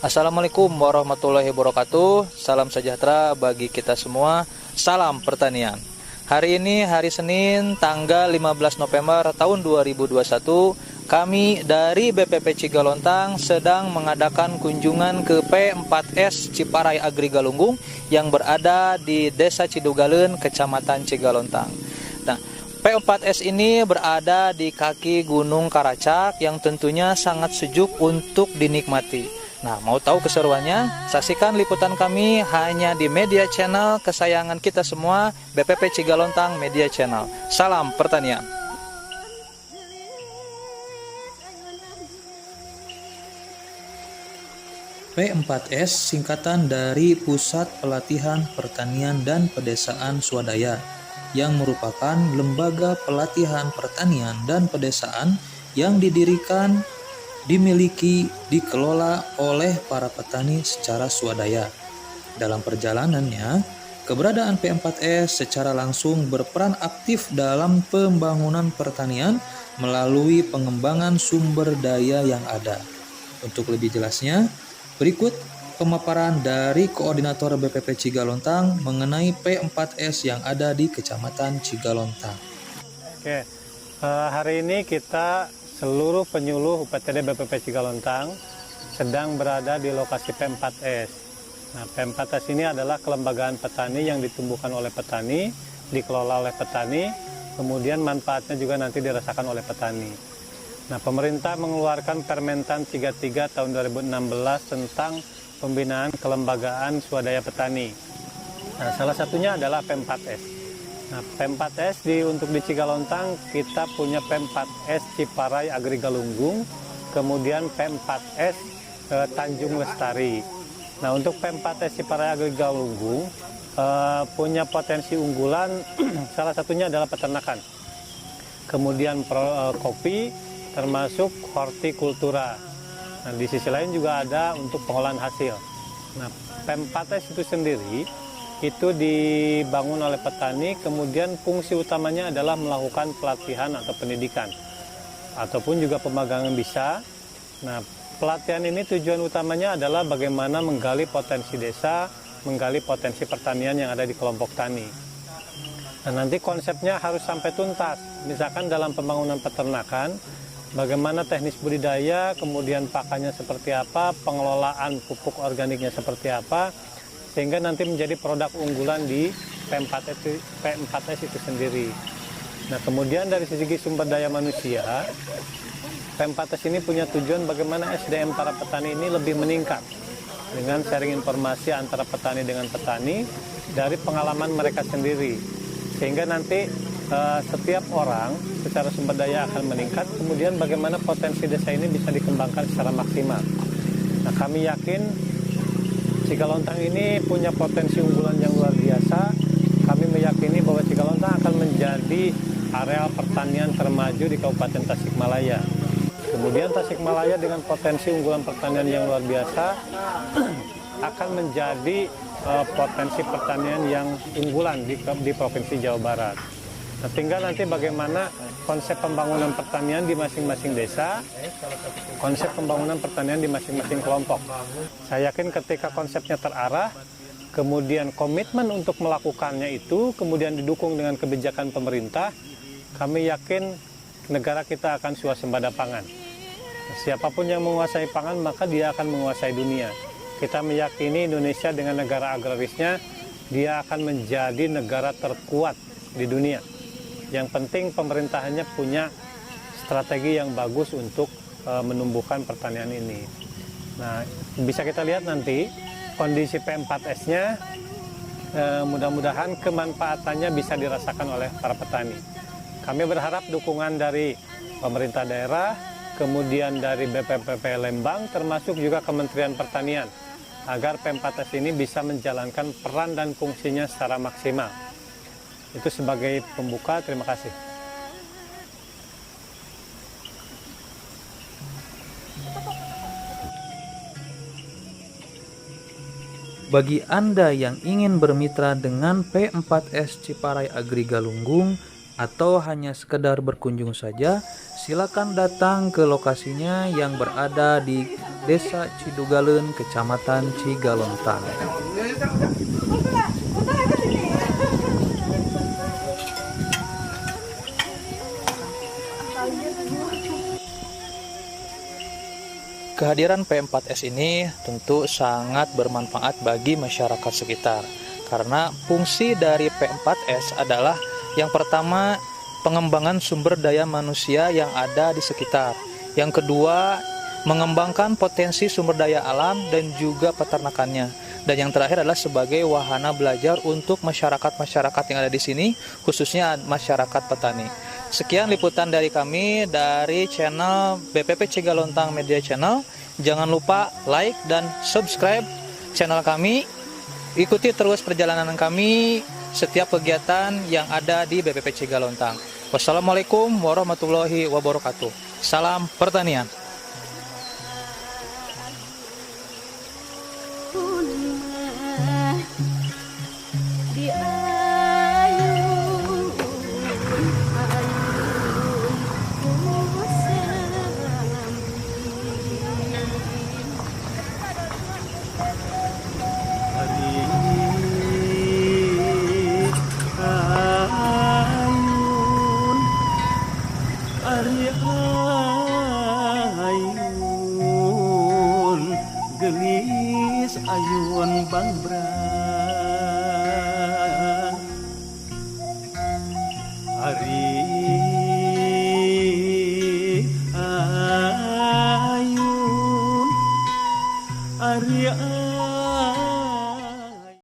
Assalamualaikum warahmatullahi wabarakatuh. Salam sejahtera bagi kita semua. Salam pertanian. Hari ini hari Senin tanggal 15 November tahun 2021. Kami dari BPP Cigalontang sedang mengadakan kunjungan ke P4S Ciparai Agri Galunggung yang berada di Desa Cidugaleun, Kecamatan Cigalontang. Nah, P4S ini berada di kaki Gunung Karacak yang tentunya sangat sejuk untuk dinikmati. Nah, mau tahu keseruannya? Saksikan liputan kami hanya di media channel kesayangan kita semua, BPP Cigalontang Media Channel. Salam pertanian. P4S singkatan dari Pusat Pelatihan Pertanian dan Pedesaan Swadaya, yang merupakan lembaga pelatihan pertanian dan pedesaan yang didirikan, dimiliki, dikelola oleh para petani secara swadaya. Dalam perjalanannya, keberadaan P4S secara langsung berperan aktif dalam pembangunan pertanian melalui pengembangan sumber daya yang ada. Untuk lebih jelasnya, berikut pemaparan dari Koordinator BPP Cigalontang mengenai P4S yang ada di Kecamatan Cigalontang. Oke, hari ini kita seluruh penyuluh UPTD BPP Cigalontang sedang berada di lokasi P4S. Nah, P4S ini adalah kelembagaan petani yang ditumbuhkan oleh petani, dikelola oleh petani, kemudian manfaatnya juga nanti dirasakan oleh petani. Nah, pemerintah mengeluarkan Permentan 33 tahun 2016 tentang pembinaan kelembagaan swadaya petani. Nah, salah satunya adalah P4S. Nah, P4S untuk di Cigalontang kita punya P4S Ciparai Agri Galunggung, kemudian P4S Tanjung Lestari. Nah, untuk P4S Ciparai Agri Galunggung punya potensi unggulan salah satunya adalah peternakan. Kemudian kopi termasuk hortikultura. Nah, di sisi lain juga ada untuk pengolahan hasil. Nah, P4S itu sendiri itu dibangun oleh petani, kemudian fungsi utamanya adalah melakukan pelatihan atau pendidikan ataupun juga pemagangan bisa. Nah, pelatihan ini tujuan utamanya adalah bagaimana menggali potensi desa, menggali potensi pertanian yang ada di kelompok tani. Nah, nanti konsepnya harus sampai tuntas. Misalkan dalam pembangunan peternakan, bagaimana teknis budidaya, kemudian pakannya seperti apa, pengelolaan pupuk organiknya seperti apa, sehingga nanti menjadi produk unggulan di P4S itu sendiri. Nah, kemudian dari segi sumber daya manusia, P4S ini punya tujuan bagaimana SDM para petani ini lebih meningkat dengan sharing informasi antara petani dengan petani dari pengalaman mereka sendiri, sehingga nanti setiap orang secara sumber daya akan meningkat, kemudian bagaimana potensi desa ini bisa dikembangkan secara maksimal. Nah, kami yakin Cigalontang ini punya potensi unggulan yang luar biasa. Kami meyakini bahwa Cigalontang akan menjadi areal pertanian termaju di Kabupaten Tasikmalaya. Kemudian Tasikmalaya dengan potensi unggulan pertanian yang luar biasa akan menjadi potensi pertanian yang unggulan di Provinsi Jawa Barat. Nah, tinggal nanti bagaimana konsep pembangunan pertanian di masing-masing desa, konsep pembangunan pertanian di masing-masing kelompok. Saya yakin ketika konsepnya terarah, kemudian komitmen untuk melakukannya itu, kemudian didukung dengan kebijakan pemerintah, kami yakin negara kita akan swasembada pangan. Siapapun yang menguasai pangan, maka dia akan menguasai dunia. Kita meyakini Indonesia dengan negara agrarisnya, dia akan menjadi negara terkuat di dunia. Yang penting pemerintahannya punya strategi yang bagus untuk menumbuhkan pertanian ini. Nah, bisa kita lihat nanti kondisi P4S-nya, mudah-mudahan kemanfaatannya bisa dirasakan oleh para petani. Kami berharap dukungan dari pemerintah daerah, kemudian dari BPPP Lembang, termasuk juga Kementerian Pertanian, agar P4S ini bisa menjalankan peran dan fungsinya secara maksimal. Itu sebagai pembuka, terima kasih. Bagi Anda yang ingin bermitra dengan P4S Ciparai Agri Galunggung, atau hanya sekedar berkunjung saja, silakan datang ke lokasinya yang berada di Desa Cidugaleun, Kecamatan Cigalontang. Kehadiran P4S ini tentu sangat bermanfaat bagi masyarakat sekitar, karena fungsi dari P4S adalah yang pertama, pengembangan sumber daya manusia yang ada di sekitar. Yang kedua, mengembangkan potensi sumber daya alam dan juga peternakannya. Dan yang terakhir adalah sebagai wahana belajar untuk masyarakat-masyarakat yang ada di sini, khususnya masyarakat petani. Sekian liputan dari kami dari channel BPP Cigalontang Media Channel. Jangan lupa like dan subscribe channel kami. Ikuti terus perjalanan kami setiap kegiatan yang ada di BPP Cigalontang. Wassalamualaikum warahmatullahi wabarakatuh. Salam pertanian.